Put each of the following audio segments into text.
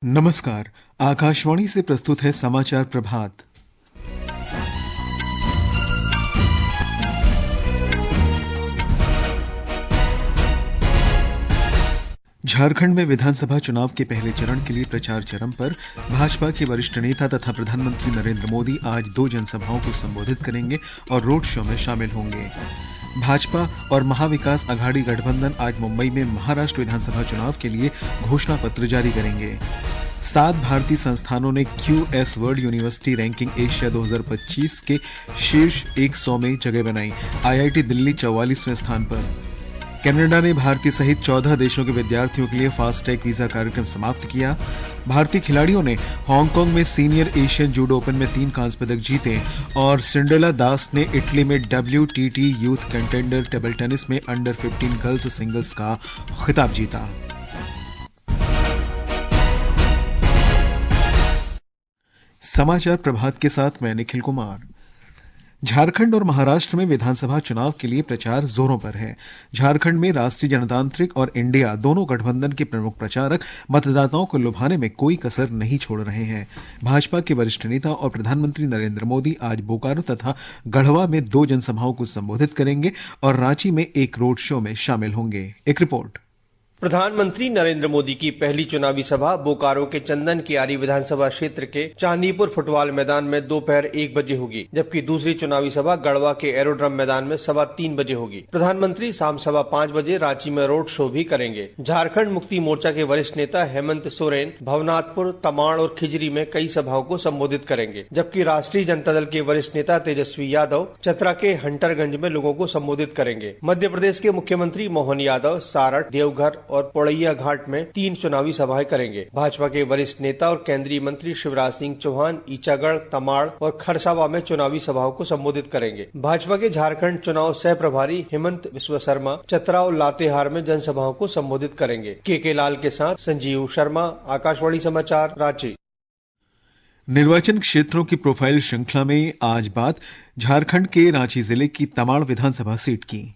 नमस्कार। आकाशवाणी से प्रस्तुत है समाचार प्रभात। झारखंड में विधानसभा चुनाव के पहले चरण के लिए प्रचार चरम पर। भाजपा के वरिष्ठ नेता तथा प्रधानमंत्री नरेंद्र मोदी आज 2 जनसभाओं को संबोधित करेंगे और रोड शो में शामिल होंगे। भाजपा और महाविकास अघाड़ी गठबंधन आज मुंबई में महाराष्ट्र विधानसभा चुनाव के लिए घोषणा पत्र जारी करेंगे। 7 भारतीय संस्थानों ने QS world university ranking Asia 2025 के शीर्ष 100 में जगह बनाई। IIT दिल्ली 44वें स्थान पर। कनाडा ने भारतीय सहित 14 देशों के विद्यार्थियों के लिए फास्टैग वीजा कार्यक्रम समाप्त किया। भारतीय खिलाड़ियों ने हांगकांग में सीनियर एशियन जूडो ओपन में 3 कांस्य पदक जीते और सिंड्रेला दास ने इटली में WTT youth contender table tennis में अंडर 15 गर्ल्स सिंगल्स का खिताब जीता। समाचार प्रभात के साथ मैं निखिल कुमार। झारखंड और महाराष्ट्र में विधानसभा चुनाव के लिए प्रचार जोरों पर है। झारखंड में राष्ट्रीय जनतांत्रिक और इंडिया दोनों गठबंधन के प्रमुख प्रचारक मतदाताओं को लुभाने में कोई कसर नहीं छोड़ रहे हैं। भाजपा के वरिष्ठ नेता और प्रधानमंत्री नरेंद्र मोदी आज बोकारो तथा गढ़वा में 2 जनसभाओं को संबोधित करेंगे और रांची में एक रोड शो में शामिल होंगे। एक रिपोर्ट। प्रधानमंत्री नरेंद्र मोदी की पहली चुनावी सभा बोकारो के चंदन कियारी विधानसभा क्षेत्र के चांदीपुर फुटबॉल मैदान में दोपहर 1 बजे होगी, जबकि दूसरी चुनावी सभा गढ़वा के एरोड्रम मैदान में 3:15 बजे होगी। प्रधानमंत्री शाम 5:15 बजे रांची में रोड शो भी करेंगे। झारखंड मुक्ति मोर्चा के वरिष्ठ नेता हेमंत सोरेन भवनाथपुर, तमाड़ और खिजरी में कई सभाओं को संबोधित करेंगे, जबकि राष्ट्रीय जनता दल के वरिष्ठ नेता तेजस्वी यादव चतरा के हंटरगंज में लोगों को संबोधित करेंगे। मध्य प्रदेश के मुख्यमंत्री मोहन यादव सारठ, देवघर और पौड़ैया घाट में 3 चुनावी सभाएं करेंगे। भाजपा के वरिष्ठ नेता और केंद्रीय मंत्री शिवराज सिंह चौहान ईचागढ़, तमाड़ और खरसावा में चुनावी सभाओं को संबोधित करेंगे। भाजपा के झारखंड चुनाव सह प्रभारी हेमंत बिस्वा शर्मा चतरा और लातेहार में जनसभाओं को संबोधित करेंगे। के लाल के साथ संजीव शर्मा, आकाशवाणी समाचार, रांची। निर्वाचन क्षेत्रों की प्रोफाइल श्रृंखला में आज बात झारखंड के रांची जिले की तमाड़ विधानसभा सीट की।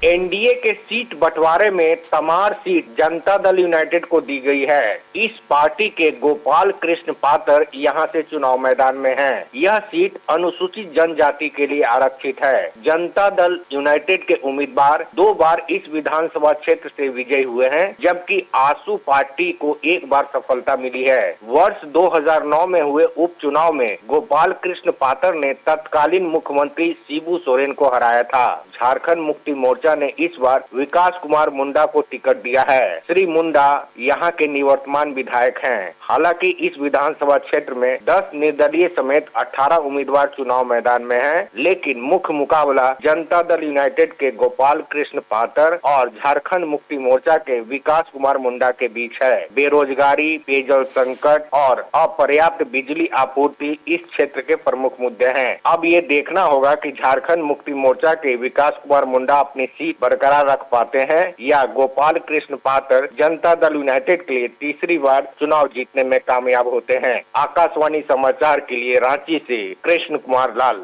एनडीए के सीट बंटवारे में तमाड़ सीट जनता दल यूनाइटेड को दी गई है। इस पार्टी के गोपाल कृष्ण पातर यहां से चुनाव मैदान में हैं। यह सीट अनुसूचित जनजाति के लिए आरक्षित है। जनता दल यूनाइटेड के उम्मीदवार 2 बार इस विधानसभा क्षेत्र से विजयी हुए हैं, जबकि आसू पार्टी को 1 बार सफलता मिली है। वर्ष 2009 में हुए उपचुनाव में गोपाल कृष्ण पातर ने तत्कालीन मुख्यमंत्री शिबू सोरेन को हराया था। झारखंड मुक्ति मोर्चा ने इस बार विकास कुमार मुंडा को टिकट दिया है। श्री मुंडा यहाँ के निवर्तमान विधायक हैं। हालांकि इस विधानसभा क्षेत्र में 10 निर्दलीय समेत 18 उम्मीदवार चुनाव मैदान में हैं, लेकिन मुख्य मुकाबला जनता दल यूनाइटेड के गोपाल कृष्ण पातर और झारखंड मुक्ति मोर्चा के विकास कुमार मुंडा के बीच है। बेरोजगारी, पेयजल संकट और अपर्याप्त बिजली आपूर्ति इस क्षेत्र के प्रमुख मुद्दे हैं। अब ये देखना होगा कि झारखंड मुक्ति मोर्चा के विकास कुमार मुंडा अपनी सीट बरकरार रख पाते हैं या गोपाल कृष्ण पातर जनता दल यूनाइटेड के लिए तीसरी बार चुनाव जीतने में कामयाब होते हैं। आकाशवाणी समाचार के लिए रांची से कृष्ण कुमार लाल।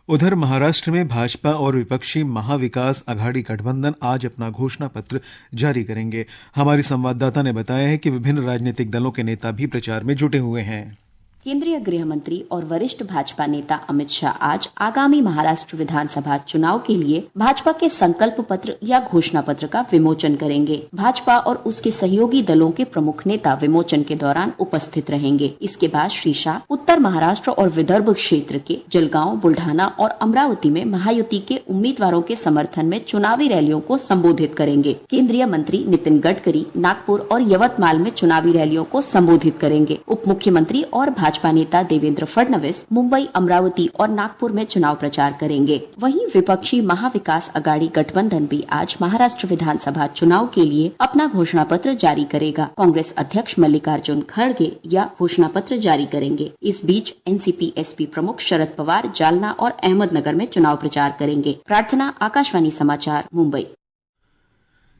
उधर महाराष्ट्र में भाजपा और विपक्षी महाविकास अघाड़ी गठबंधन आज अपना घोषणा पत्र जारी करेंगे। हमारी संवाददाता ने बताया है कि विभिन्न राजनीतिक दलों के नेता भी प्रचार में जुटे हुए हैं। केंद्रीय गृह मंत्री और वरिष्ठ भाजपा नेता अमित शाह आज आगामी महाराष्ट्र विधानसभा चुनाव के लिए भाजपा के संकल्प पत्र या घोषणा पत्र का विमोचन करेंगे। भाजपा और उसके सहयोगी दलों के प्रमुख नेता विमोचन के दौरान उपस्थित रहेंगे। इसके बाद श्री शाह उत्तर महाराष्ट्र और विदर्भ क्षेत्र के जलगांव, बुल्ढाना और अमरावती में महायुति के उम्मीदवारों के समर्थन में चुनावी रैलियों को संबोधित करेंगे। केंद्रीय मंत्री नितिन गडकरी नागपुर और यवतमाल में चुनावी रैलियों को संबोधित करेंगे। उप मुख्यमंत्री और भाजपा नेता देवेंद्र फडणवीस मुंबई, अमरावती और नागपुर में चुनाव प्रचार करेंगे। वहीं विपक्षी महाविकास अघाड़ी गठबंधन भी आज महाराष्ट्र विधानसभा चुनाव के लिए अपना घोषणा पत्र जारी करेगा। कांग्रेस अध्यक्ष मल्लिकार्जुन खड़गे यह घोषणा पत्र जारी करेंगे। इस बीच एनसीपी एसपी प्रमुख शरद पवार जालना और अहमदनगर में चुनाव प्रचार करेंगे। प्रार्थना, आकाशवाणी समाचार, मुंबई।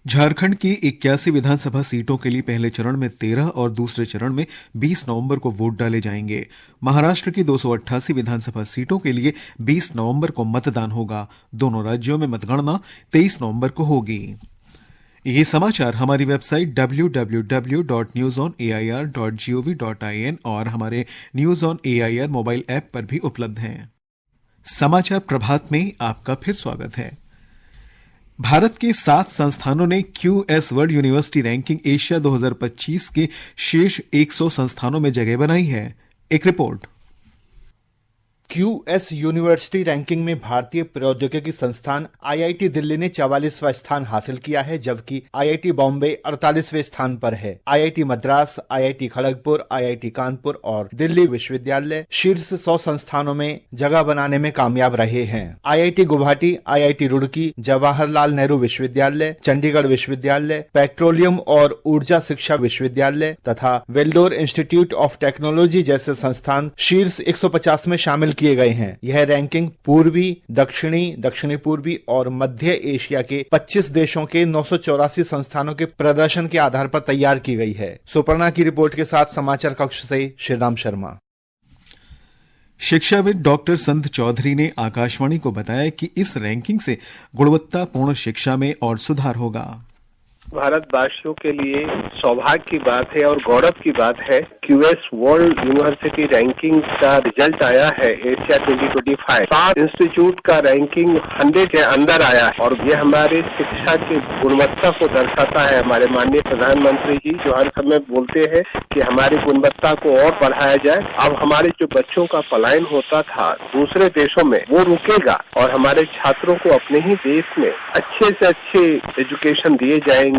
झारखंड की 81 विधानसभा सीटों के लिए पहले चरण में 13 और दूसरे चरण में 20 नवंबर को वोट डाले जाएंगे। महाराष्ट्र की 288 विधानसभा सीटों के लिए 20 नवंबर को मतदान होगा। दोनों राज्यों में मतगणना 23 नवंबर को होगी। ये समाचार हमारी वेबसाइट www.newsonair.gov.in और हमारे news on AIR mobile app पर भी उपलब्ध हैं। समाचार प्रभात में आपका फिर स्वागत है। भारत के 7 संस्थानों ने QS world university ranking Asia 2025 के शीर्ष 100 संस्थानों में जगह बनाई है। एक रिपोर्ट। QS यूनिवर्सिटी रैंकिंग में भारतीय प्रौद्योगिकी संस्थान IIT दिल्ली ने 44वां स्थान हासिल किया है, जबकि IIT बॉम्बे 48वें स्थान पर है। IIT Madras, IIT Kharagpur, IIT Kanpur और दिल्ली विश्वविद्यालय शीर्ष 100 संस्थानों में जगह बनाने में कामयाब रहे हैं। IIT गुवाहाटी, IIT रुड़की, जवाहरलाल नेहरू विश्वविद्यालय, चंडीगढ़ विश्वविद्यालय, पेट्रोलियम और ऊर्जा शिक्षा विश्वविद्यालय तथा वेल्डोर इंस्टीट्यूट ऑफ टेक्नोलॉजी जैसे संस्थान शीर्ष 150 में शामिल किए गए हैं। यह रैंकिंग पूर्वी, दक्षिणी, दक्षिणी पूर्वी और मध्य एशिया के 25 देशों के 984 संस्थानों के प्रदर्शन के आधार पर तैयार की गई है। सुपर्णा की रिपोर्ट के साथ समाचार कक्ष से श्रीराम शर्मा। शिक्षाविद डॉक्टर संत चौधरी ने आकाशवाणी को बताया कि इस रैंकिंग से गुणवत्तापूर्ण शिक्षा में और सुधार होगा। भारतवासियों के लिए सौभाग्य की बात है और गौरव की बात है। QS वर्ल्ड यूनिवर्सिटी रैंकिंग का रिजल्ट आया है एशिया 2025। 7 इंस्टीट्यूट का रैंकिंग 100 के अंदर आया है और ये हमारे शिक्षा की गुणवत्ता को दर्शाता है। हमारे माननीय प्रधानमंत्री जी जो हर समय बोलते हैं कि हमारी गुणवत्ता को और बढ़ाया जाए। अब हमारे जो बच्चों का पलायन होता था दूसरे देशों में, वो रुकेगा और हमारे छात्रों को अपने ही देश में अच्छे से अच्छे एजुकेशन दिए जाएंगे।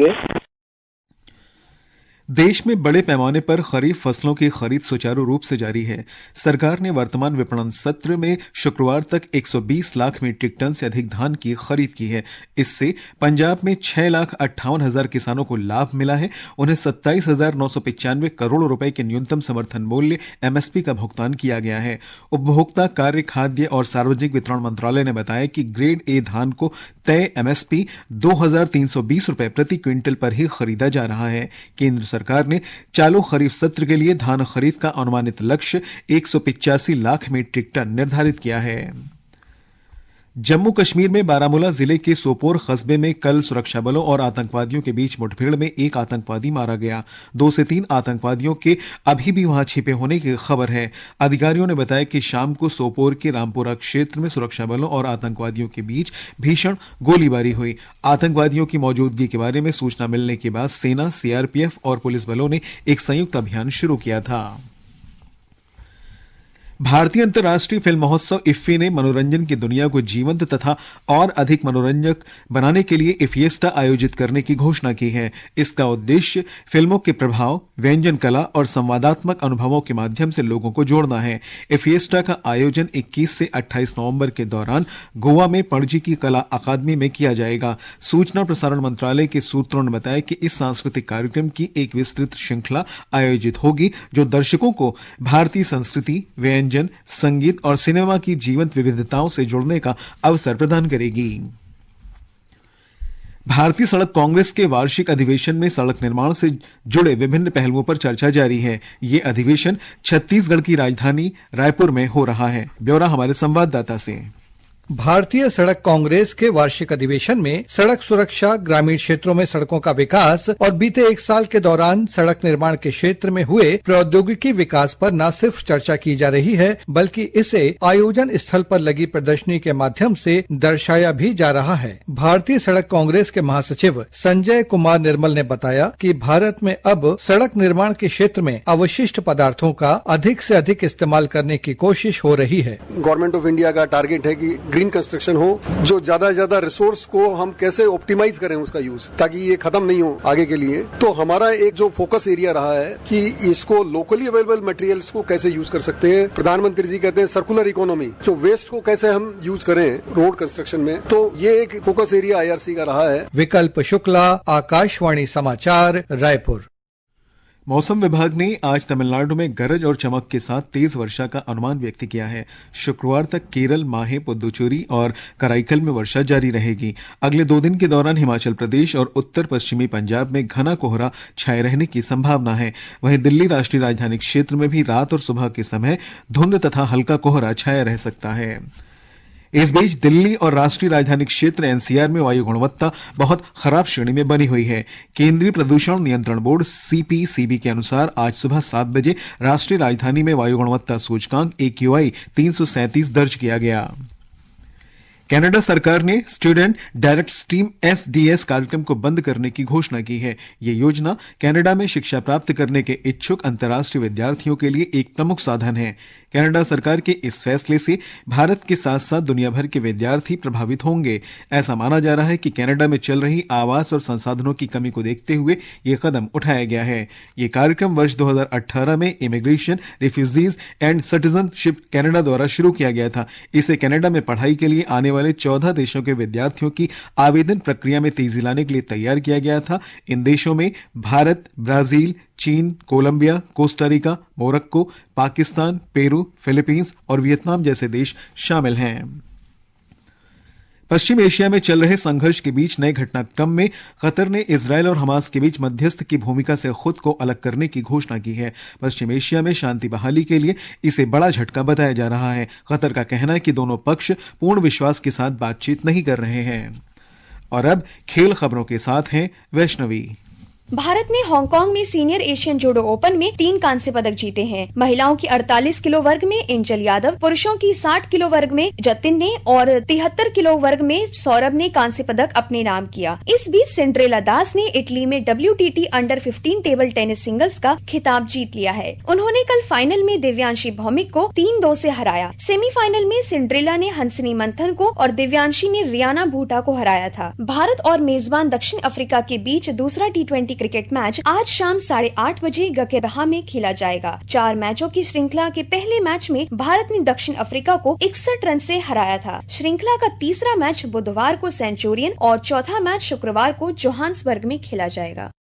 देश में बड़े पैमाने पर खरीफ फसलों की खरीद सुचारू रूप से जारी है। सरकार ने वर्तमान विपणन सत्र में शुक्रवार तक 120 लाख मीट्रिक टन से अधिक धान की खरीद की है। इससे पंजाब में 6,58,000 किसानों को लाभ मिला है। उन्हें 27,995 करोड़ रुपए के न्यूनतम समर्थन मूल्य MSP का भुगतान किया गया है। उपभोक्ता कार्य, खाद्य और सार्वजनिक वितरण मंत्रालय ने बताया कि ग्रेड ए धान को तय MSP 2,320 रुपए प्रति क्विंटल पर ही खरीदा जा रहा है। केंद्र सरकार ने चालू खरीफ सत्र के लिए धान खरीद का अनुमानित लक्ष्य 185 लाख मीट्रिक टन निर्धारित किया है। जम्मू कश्मीर में बारामूला जिले के सोपोर कस्बे में कल सुरक्षा बलों और आतंकवादियों के बीच मुठभेड़ में एक आतंकवादी मारा गया। 2 से 3 आतंकवादियों के अभी भी वहां छिपे होने की खबर है। अधिकारियों ने बताया कि शाम को सोपोर के रामपुरा क्षेत्र में सुरक्षा बलों और आतंकवादियों के बीच भीषण गोलीबारी हुई। आतंकवादियों की मौजूदगी के बारे में सूचना मिलने के बाद सेना, CRPF और पुलिस बलों ने एक संयुक्त अभियान शुरू किया था। भारतीय अंतर्राष्ट्रीय फिल्म महोत्सव इफ्फी ने मनोरंजन की दुनिया को जीवंत तथा और अधिक मनोरंजक बनाने के लिए इफ्फिएस्टा आयोजित करने की घोषणा की है। इसका उद्देश्य फिल्मों के प्रभाव, व्यंजन कला और संवादात्मक अनुभवों के माध्यम से लोगों को जोड़ना है। इफ्फिएस्टा का आयोजन 21 से 28 नवंबर के दौरान गोवा में पणजी की कला अकादमी में किया जाएगा। सूचना प्रसारण मंत्रालय के सूत्रों ने बताया कि इस सांस्कृतिक कार्यक्रम की एक विस्तृत श्रृंखला आयोजित होगी जो दर्शकों को भारतीय संस्कृति, व्यंजन, संगीत और सिनेमा की जीवंत विविधताओं से जुड़ने का अवसर प्रदान करेगी। भारतीय सड़क कांग्रेस के वार्षिक अधिवेशन में सड़क निर्माण से जुड़े विभिन्न पहलुओं पर चर्चा जारी है। ये अधिवेशन छत्तीसगढ़ की राजधानी रायपुर में हो रहा है। ब्यौरा हमारे संवाददाता से। भारतीय सड़क कांग्रेस के वार्षिक अधिवेशन में सड़क सुरक्षा, ग्रामीण क्षेत्रों में सड़कों का विकास और बीते 1 साल के दौरान सड़क निर्माण के क्षेत्र में हुए प्रौद्योगिकी विकास पर न सिर्फ चर्चा की जा रही है, बल्कि इसे आयोजन स्थल पर लगी प्रदर्शनी के माध्यम से दर्शाया भी जा रहा है। भारतीय सड़क कांग्रेस के महासचिव संजय कुमार निर्मल ने बताया कि भारत में अब सड़क निर्माण के क्षेत्र में अवशिष्ट पदार्थों का अधिक से अधिक इस्तेमाल करने की कोशिश हो रही है। गवर्नमेंट ऑफ इंडिया का टारगेट है कि ग्रीन कंस्ट्रक्शन हो, जो ज्यादा से ज्यादा रिसोर्स को हम कैसे ऑप्टिमाइज करें उसका यूज, ताकि ये खत्म नहीं हो आगे के लिए। तो हमारा एक जो फोकस एरिया रहा है कि इसको लोकली अवेलेबल मटेरियल्स को कैसे यूज कर सकते हैं। प्रधानमंत्री जी कहते हैं सर्कुलर इकोनॉमी, जो वेस्ट को कैसे हम यूज करें रोड कंस्ट्रक्शन में, तो ये एक फोकस एरिया IRC का रहा है। विकल्प शुक्ला, आकाशवाणी समाचार, रायपुर। मौसम विभाग ने आज तमिलनाडु में गरज और चमक के साथ तेज वर्षा का अनुमान व्यक्त किया है। शुक्रवार तक केरल, माहे, पुदुचेरी और कराईकल में वर्षा जारी रहेगी। अगले 2 दिन के दौरान हिमाचल प्रदेश और उत्तर पश्चिमी पंजाब में घना कोहरा छाए रहने की संभावना है। वहीं दिल्ली राष्ट्रीय राजधानी क्षेत्र में भी रात और सुबह के समय धुंध तथा हल्का कोहरा छाया रह सकता है। इस बीच दिल्ली और राष्ट्रीय राजधानी क्षेत्र एनसीआर में वायु गुणवत्ता बहुत खराब श्रेणी में बनी हुई है। केंद्रीय प्रदूषण नियंत्रण बोर्ड सीपीसीबी के अनुसार आज सुबह 7 बजे राष्ट्रीय राजधानी में वायु गुणवत्ता सूचकांक AQI 337 दर्ज किया गया। कनाडा सरकार ने स्टूडेंट डायरेक्ट स्ट्रीम SDS कार्यक्रम को बंद करने की घोषणा की है। यह योजना कनाडा में शिक्षा प्राप्त करने के इच्छुक अंतर्राष्ट्रीय विद्यार्थियों के लिए एक प्रमुख साधन है। कनाडा सरकार के इस फैसले से भारत के साथ साथ दुनिया भर के विद्यार्थी प्रभावित होंगे। ऐसा माना जा रहा है कि कनाडा में चल रही आवास और संसाधनों की कमी को देखते हुए यह कदम उठाया गया है। यह कार्यक्रम वर्ष 2018 में immigration, refugees and citizenship Canada द्वारा शुरू किया गया था। इसे कनाडा में पढ़ाई के लिए आने वाले 14 देशों के विद्यार्थियों की आवेदन प्रक्रिया में तेजी लाने के लिए तैयार किया गया था। इन देशों में भारत, ब्राजील, चीन, Colombia, Costa Rica, Morocco, Pakistan, Peru, Philippines और वियतनाम जैसे देश शामिल हैं। पश्चिम एशिया में चल रहे संघर्ष के बीच नए घटनाक्रम में कतर ने इजरायल और हमास के बीच मध्यस्थ की भूमिका से खुद को अलग करने की घोषणा की है। पश्चिम एशिया में शांति बहाली के लिए इसे बड़ा झटका बताया जा रहा है। कतर का कहना है कि दोनों पक्ष पूर्ण विश्वास के साथ बातचीत नहीं कर रहे हैं। और अब खेल खबरों के साथ हैं वैष्णवी। भारत ने हांगकांग में सीनियर एशियन जूडो ओपन में 3 कांस्य पदक जीते हैं। महिलाओं की 48 किलो वर्ग में एंजल यादव, पुरुषों की 60 किलो वर्ग में जतिन ने और 73 किलो वर्ग में सौरभ ने कांस्य पदक अपने नाम किया। इस बीच सिंड्रेला दास ने इटली में WTT under 15 table tennis singles का खिताब जीत लिया है। उन्होंने कल फाइनल में दिव्यांशी भौमिक को 3-2 से हराया। सेमीफाइनल में सिंड्रेला ने हंसनी मंथन को और दिव्यांशी ने रियाना भूटा को हराया था। भारत और मेजबान दक्षिण अफ्रीका के बीच दूसरा T20 क्रिकेट मैच आज शाम 8:30 बजे गकेरहा में खेला जाएगा। 4 मैचों की श्रृंखला के पहले मैच में भारत ने दक्षिण अफ्रीका को 61 रन से हराया था। श्रृंखला का तीसरा मैच बुधवार को सेंचुरियन और चौथा मैच शुक्रवार को जोहान्सबर्ग में खेला जाएगा।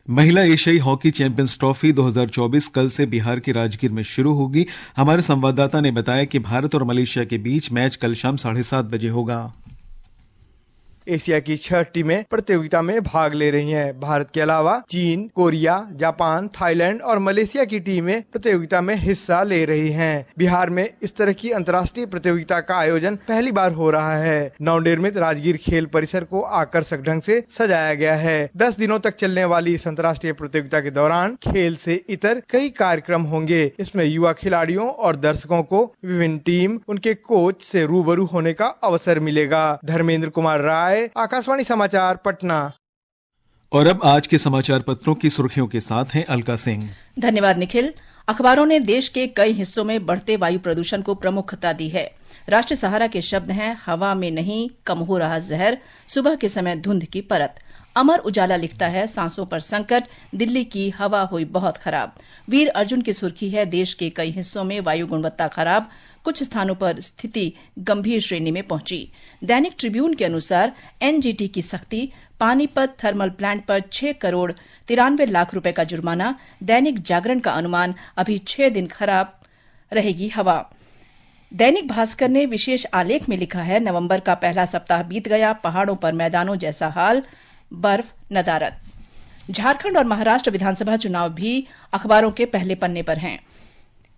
महिला एशियाई हॉकी चैंपियंस ट्रॉफी 2024 कल से बिहार के राजगीर में शुरू होगी। हमारे संवाददाता ने बताया कि भारत और मलेशिया के बीच मैच कल शाम 7:30 बजे होगा। एशिया की 6 टीमें प्रतियोगिता में भाग ले रही हैं। भारत के अलावा चीन, कोरिया, जापान, थाईलैंड और मलेशिया की टीमें प्रतियोगिता में हिस्सा ले रही हैं। बिहार में इस तरह की अंतर्राष्ट्रीय प्रतियोगिता का आयोजन पहली बार हो रहा है। नवनिर्मित राजगीर खेल परिसर को आकर्षक ढंग से सजाया गया है। 10 दिनों तक चलने वाली इस अंतर्राष्ट्रीय प्रतियोगिता के दौरान खेल से इतर कई कार्यक्रम होंगे। इसमें युवा खिलाड़ियों और दर्शकों को विभिन्न टीम, उनके कोच से रूबरू होने का अवसर मिलेगा। धर्मेंद्र कुमार राय, आकाशवाणी समाचार, पटना। और अब आज के समाचार पत्रों की सुर्खियों के साथ हैं अलका सिंह। धन्यवाद निखिल। अखबारों ने देश के कई हिस्सों में बढ़ते वायु प्रदूषण को प्रमुखता दी है। राष्ट्रीय सहारा के शब्द हैं, हवा में नहीं कम हो रहा जहर, सुबह के समय धुंध की परत। अमर उजाला लिखता है, सांसों पर संकट, दिल्ली की हवा हुई बहुत खराब। वीर अर्जुन की सुर्खी है, देश के कई हिस्सों में वायु गुणवत्ता खराब, कुछ स्थानों पर स्थिति गंभीर श्रेणी में पहुंची। दैनिक ट्रिब्यून के अनुसार NGT की सख्ती, पानीपत थर्मल प्लांट पर 6 करोड़ 93 लाख रुपए का जुर्माना। दैनिक जागरण का अनुमान, अभी 6 दिन खराब रहेगी हवा। दैनिक भास्कर ने विशेष आलेख में लिखा है, नवंबर का पहला सप्ताह बीत गया, पहाड़ों पर मैदानों जैसा हाल, बर्फ नदारत। झारखंड और महाराष्ट्र विधानसभा चुनाव भी अखबारों के पहले पन्ने पर हैं।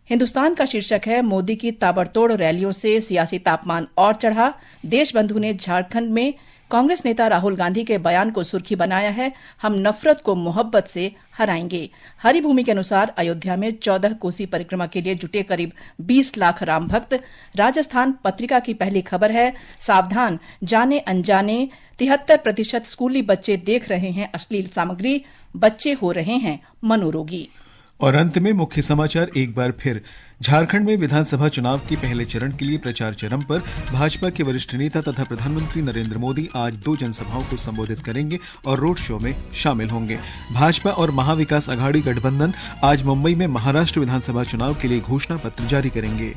हिंदुस्तान का शीर्षक है, मोदी की ताबड़तोड़ रैलियों से सियासी तापमान और चढ़ा। देशबंधु ने झारखंड में कांग्रेस नेता राहुल गांधी के बयान को सुर्खी बनाया है, हम नफरत को मोहब्बत से हराएंगे। हरिभूमि के अनुसार अयोध्या में 14 कोसी परिक्रमा के लिए जुटे करीब 20 लाख राम भक्त। राजस्थान पत्रिका की पहली खबर है, सावधान जाने अनजाने 73% स्कूली बच्चे देख रहे हैं अश्लील सामग्री, बच्चे हो रहे हैं मनोरोगी। और अंत में मुख्य समाचार एक बार फिर। झारखंड में विधानसभा चुनाव के पहले चरण के लिए प्रचार चरम पर। भाजपा के वरिष्ठ नेता तथा प्रधानमंत्री नरेंद्र मोदी आज 2 जनसभाओं को संबोधित करेंगे और रोड शो में शामिल होंगे। भाजपा और महाविकास अघाड़ी गठबंधन आज मुंबई में महाराष्ट्र विधानसभा चुनाव के लिए घोषणा पत्र जारी करेंगे।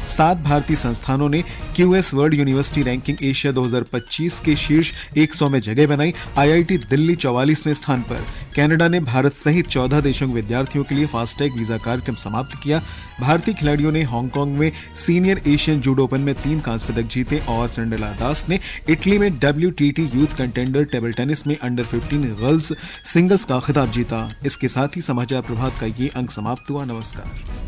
7 भारतीय संस्थानों ने QS world university ranking Asia 2025 के शीर्ष 100 में जगह बनाई। IIT दिल्ली 44वें स्थान पर। कनाडा ने भारत सहित 14 देशों के विद्यार्थियों के लिए फास्टैग वीजा कार्यक्रम समाप्त किया। भारतीय खिलाड़ियों ने हांगकांग में सीनियर एशियन जूडो ओपन में 3 कांस्य पदक जीते और सिंड्रेला दास ने इटली में WTT youth contender table tennis में अंडर 15 गर्ल्स सिंगल्स का खिताब जीता। इसके साथ ही समाचार प्रभात का ये अंक समाप्त हुआ। नमस्कार।